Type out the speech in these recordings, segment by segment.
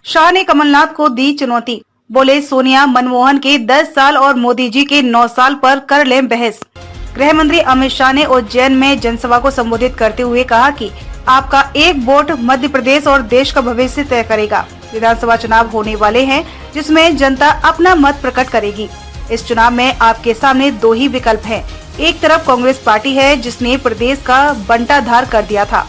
शाह ने कमलनाथ को दी चुनौती, बोले सोनिया मनमोहन के 10 साल और मोदी जी के 9 साल पर कर लें बहस। गृह मंत्री अमित शाह ने उज्जैन में जनसभा को संबोधित करते हुए कहा कि आपका एक वोट मध्य प्रदेश और देश का भविष्य तय करेगा। विधानसभा चुनाव होने वाले हैं जिसमें जनता अपना मत प्रकट करेगी। इस चुनाव में आपके सामने दो ही विकल्प हैं। एक तरफ कांग्रेस पार्टी है जिसने प्रदेश का बंटाधार कर दिया था,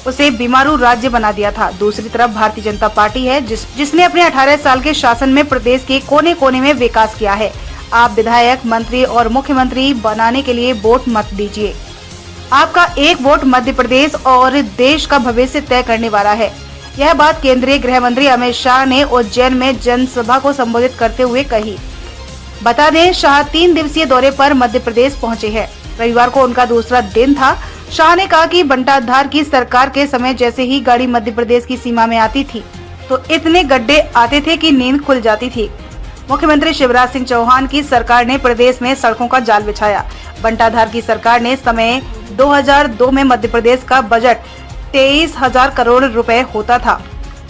उसे बीमारू राज्य बना दिया था। दूसरी तरफ भारतीय जनता पार्टी है जिसने अपने 18 साल के शासन में प्रदेश के कोने कोने में विकास किया है। आप विधायक, मंत्री और मुख्यमंत्री बनाने के लिए वोट मत दीजिए। आपका एक वोट मध्य प्रदेश और देश का भविष्य तय करने वाला है। यह बात केंद्रीय गृह मंत्री अमित शाह ने उज्जैन में जनसभा को संबोधित करते हुए कही। बता दें, शाह 3 दिवसीय दौरे पर मध्य प्रदेश पहुंचे हैं। रविवार को उनका दूसरा दिन था। शाह ने कहा कि बंटाधार की सरकार के समय जैसे ही गाड़ी मध्य प्रदेश की सीमा में आती थी तो इतने गड्ढे आते थे कि नींद खुल जाती थी। मुख्यमंत्री शिवराज सिंह चौहान की सरकार ने प्रदेश में सड़कों का जाल बिछाया। बंटाधार की सरकार ने समय 2002 में मध्य प्रदेश का बजट 23,000 करोड़ रुपए होता था।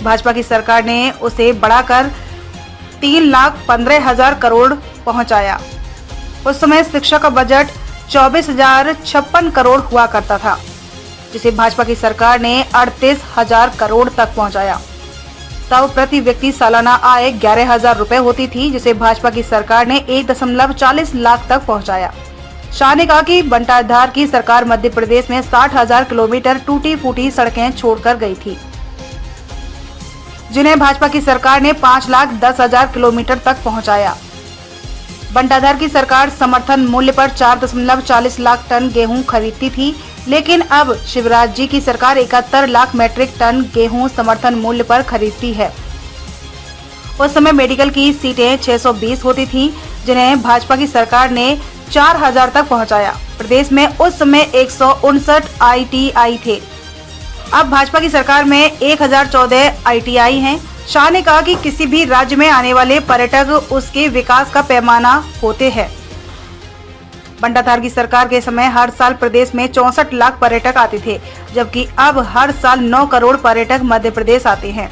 भाजपा की सरकार ने उसे बढ़ाकर 3,15,000 करोड़ पहुंचाया। उस समय शिक्षा का बजट 24,056 करोड़ हुआ करता था, जिसे भाजपा की सरकार ने 38,000 करोड़ तक पहुंचाया। तब प्रति व्यक्ति सालाना आय 11,000 रुपए होती थी, जिसे भाजपा की सरकार ने 1.40 लाख तक पहुंचाया। शाह ने कहा कि बंटाधार की सरकार मध्य प्रदेश में 60,000 किलोमीटर टूटी फूटी सड़कें छोड़कर गई थी, जिन्हें भाजपा की सरकार ने 5,10,000 किलोमीटर तक पहुंचाया। बंटाधार की सरकार समर्थन मूल्य पर 4.40 लाख टन गेहूं खरीदती थी, लेकिन अब शिवराज जी की सरकार 71 लाख मैट्रिक टन गेहूं समर्थन मूल्य पर खरीदती है। उस समय मेडिकल की सीटें 620 होती थीं, जिन्हें भाजपा की सरकार ने 4,000 तक पहुंचाया। प्रदेश में उस समय 159 ITI थे। अब भाजपा की सरकार में 1,014 ITI हैं। शाह ने कहा कि किसी भी राज्य में आने वाले पर्यटक उसके विकास का पैमाना होते हैं। बंटाधार की सरकार के समय हर साल प्रदेश में 64 लाख पर्यटक आते थे, जबकि अब हर साल 9 करोड़ पर्यटक मध्य प्रदेश आते हैं।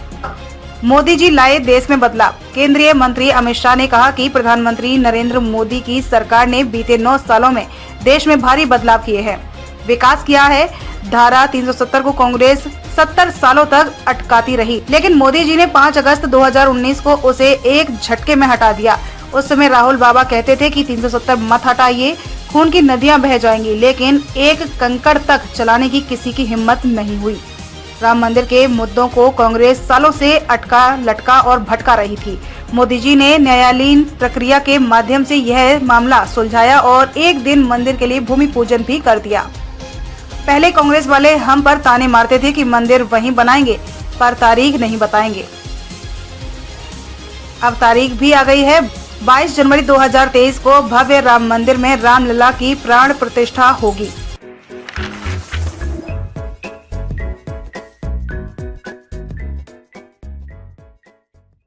मोदी जी लाए देश में बदलाव। केंद्रीय मंत्री अमित शाह ने कहा कि प्रधानमंत्री नरेंद्र मोदी की सरकार ने बीते 9 सालों में देश में भारी बदलाव किए हैं, विकास किया है। धारा 370 को कांग्रेस 70 सालों तक अटकाती रही, लेकिन मोदी जी ने 5 अगस्त 2019 को उसे एक झटके में हटा दिया। उस समय राहुल बाबा कहते थे कि 370 मत हटाइए, खून की नदियां बह जाएंगी, लेकिन एक कंकड़ तक चलाने की किसी की हिम्मत नहीं हुई। राम मंदिर के मुद्दों को कांग्रेस सालों से अटका लटका और भटका रही थी। मोदी जी ने न्यायालयीन प्रक्रिया के माध्यम से यह मामला सुलझाया और एक दिन मंदिर के लिए भूमि पूजन भी कर दिया। पहले कांग्रेस वाले हम पर ताने मारते थे कि मंदिर वहीं बनाएंगे, पर तारीख नहीं बताएंगे। अब तारीख भी आ गई है। 22 जनवरी 2023 को भव्य राम मंदिर में रामलला की प्राण प्रतिष्ठा होगी।